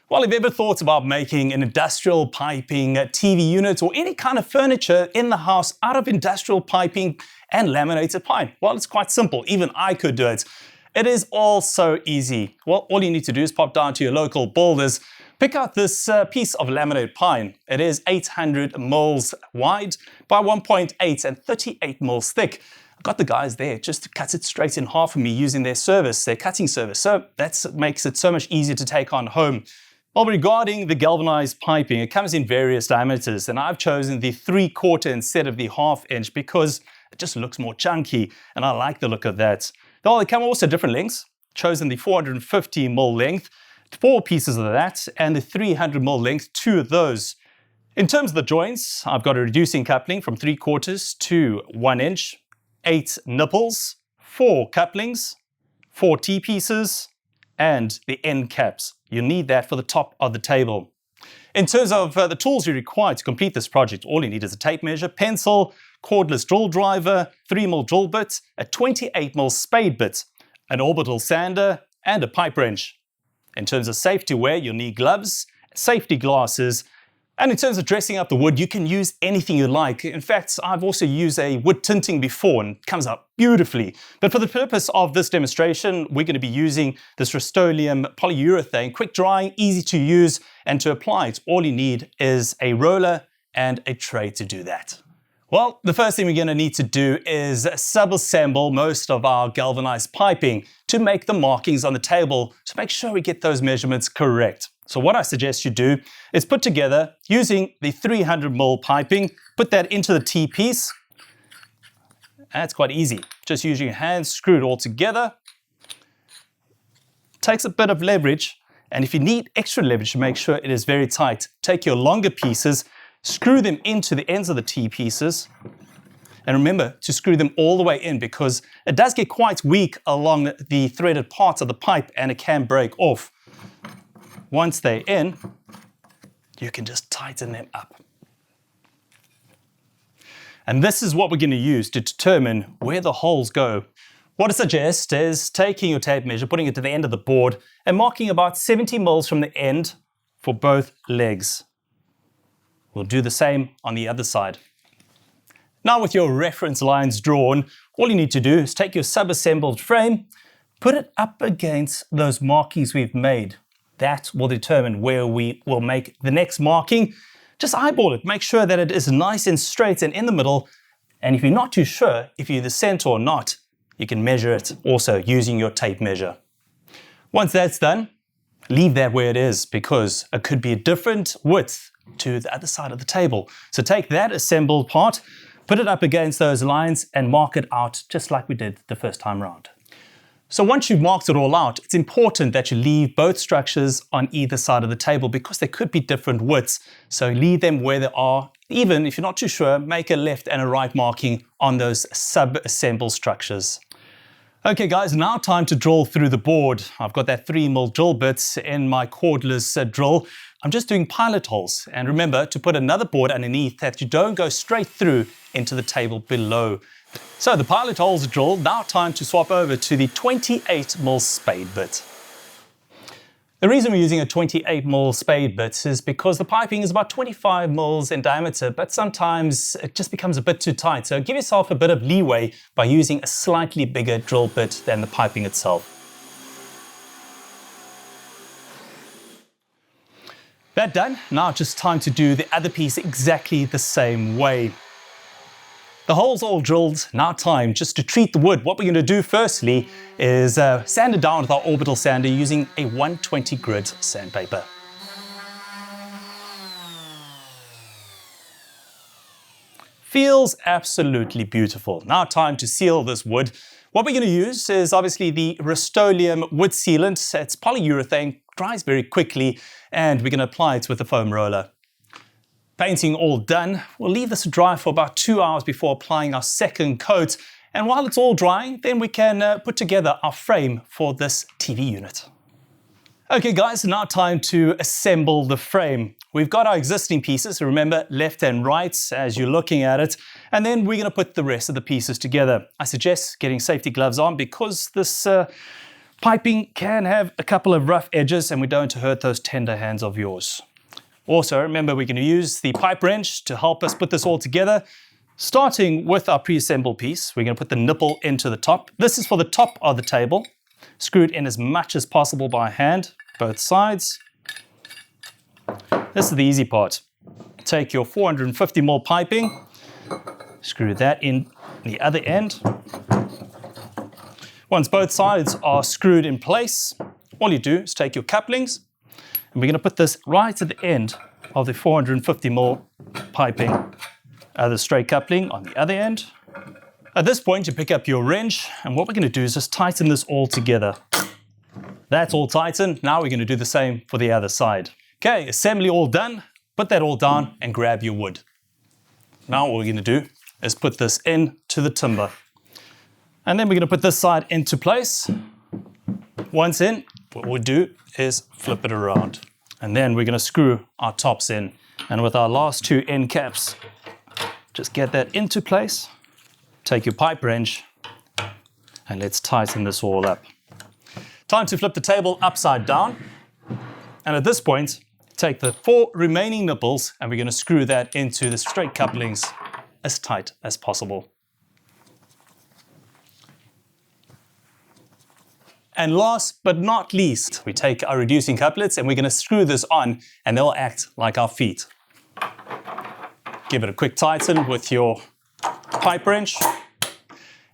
Well, have you ever thought about making an industrial piping TV unit or any kind of furniture in the house out of industrial piping and laminated pine? Well, it's quite simple. Even I could do it. It is all so easy. Well, all you need to do is pop down to your local builders, pick out this piece of laminated pine. It is 800 mils wide by 1.8 and 38 mils thick. I've got the guys there just to cut it straight in half for me using their cutting service. So that makes it so much easier to take on home. Well, regarding the galvanized piping, it comes in various diameters, and I've chosen the 3/4 instead of the 1/2 inch because it just looks more chunky, and I like the look of that. Well, they come also different lengths. Chosen the 450 mil length, 4 pieces of that, and the 300 mil length, 2 of those. In terms of the joints, I've got a reducing coupling from 3/4 to 1 inch, 8 nipples, 4 couplings, 4 T-pieces, and the end caps. You need that for the top of the table. In terms of the tools you require to complete this project, all you need is a tape measure, pencil, cordless drill driver, 3mm drill bit, a 28mm spade bit, an orbital sander, and a pipe wrench. In terms of safety wear, you'll need gloves, safety glasses, and in terms of dressing up the wood, you can use anything you like. In fact, I've also used a wood tinting before and it comes out beautifully. But for the purpose of this demonstration, we're going to be using this Rust-Oleum polyurethane, quick drying, easy to use, and to apply it, all you need is a roller and a tray to do that. Well, the first thing we're going to need to do is sub-assemble most of our galvanized piping to make the markings on the table to make sure we get those measurements correct. So what I suggest you do is put together, using the 300 mil piping, put that into the T-piece. That's quite easy. Just using your hands, screw it all together. Takes a bit of leverage, and if you need extra leverage to make sure it is very tight, take your longer pieces, screw them into the ends of the T-pieces, and remember to screw them all the way in because it does get quite weak along the threaded parts of the pipe and it can break off. Once they're in, you can just tighten them up. And this is what we're going to use to determine where the holes go. What I suggest is taking your tape measure, putting it to the end of the board, and marking about 70 mils from the end for both legs. We'll do the same on the other side. Now with your reference lines drawn, all you need to do is take your sub-assembled frame, put it up against those markings we've made. That will determine where we will make the next marking. Just eyeball it, make sure that it is nice and straight and in the middle. And if you're not too sure if you're the center or not, you can measure it also using your tape measure. Once that's done, leave that where it is because it could be a different width to the other side of the table. So take that assembled part, put it up against those lines and mark it out just like we did the first time around. So once you've marked it all out, it's important that you leave both structures on either side of the table because they could be different widths. So leave them where they are. Even if you're not too sure, make a left and a right marking on those sub-assembled structures. Okay guys, now time to drill through the board. I've got that 3mm drill bit in my cordless drill. I'm just doing pilot holes. And remember to put another board underneath that you don't go straight through into the table below. So the pilot holes are drilled, now time to swap over to the 28mm spade bit. The reason we're using a 28mm spade bit is because the piping is about 25 mils in diameter, but sometimes it just becomes a bit too tight. So give yourself a bit of leeway by using a slightly bigger drill bit than the piping itself. That done, now just time to do the other piece exactly the same way. The holes all drilled, now time just to treat the wood. What we're going to do firstly is sand it down with our orbital sander using a 120 grit sandpaper. Feels absolutely beautiful. Now time to seal this wood. What we're going to use is obviously the Rust-Oleum wood sealant. It's polyurethane, dries very quickly, and we're going to apply it with a foam roller. Painting all done, we'll leave this to dry for about 2 hours before applying our second coat. And while it's all drying, then we can put together our frame for this TV unit. Okay guys, now time to assemble the frame. We've got our existing pieces, remember left and right as you're looking at it, and then we're going to put the rest of the pieces together. I suggest getting safety gloves on because this Piping can have a couple of rough edges and we don't hurt those tender hands of yours. Also, remember we're going to use the pipe wrench to help us put this all together. Starting with our pre-assembled piece, we're going to put the nipple into the top. This is for the top of the table. Screw it in as much as possible by hand, both sides. This is the easy part. Take your 450mm piping, screw that in the other end. Once both sides are screwed in place, all you do is take your couplings, and we're going to put this right at the end of the 450mm piping. The straight coupling on the other end. At this point, you pick up your wrench, and what we're going to do is just tighten this all together. That's all tightened. Now we're going to do the same for the other side. Okay, assembly all done. Put that all down and grab your wood. Now what we're going to do is put this into the timber. And then we're going to put this side into place. Once in, what we'll do is flip it around. And then we're going to screw our tops in. And with our last two end caps, just get that into place. Take your pipe wrench and let's tighten this all up. Time to flip the table upside down. And at this point, take the 4 remaining nipples and we're going to screw that into the straight couplings as tight as possible. And last but not least, we take our reducing couplets and we're going to screw this on and they'll act like our feet. Give it a quick tighten with your pipe wrench.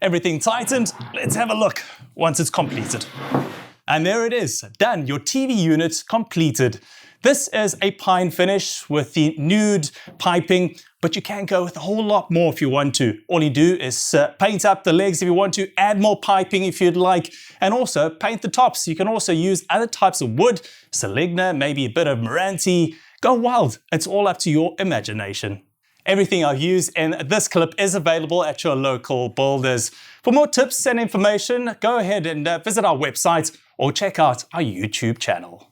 Everything tightened, let's have a look once it's completed. And there it is, done, your TV unit completed. This is a pine finish with the nude piping, but you can go with a whole lot more if you want to. All you do is paint up the legs if you want to, add more piping if you'd like, and also paint the tops. You can also use other types of wood, Seligna, maybe a bit of Meranti. Go wild, it's all up to your imagination. Everything I've used in this clip is available at your local builders. For more tips and information, go ahead and visit our website or check out our YouTube channel.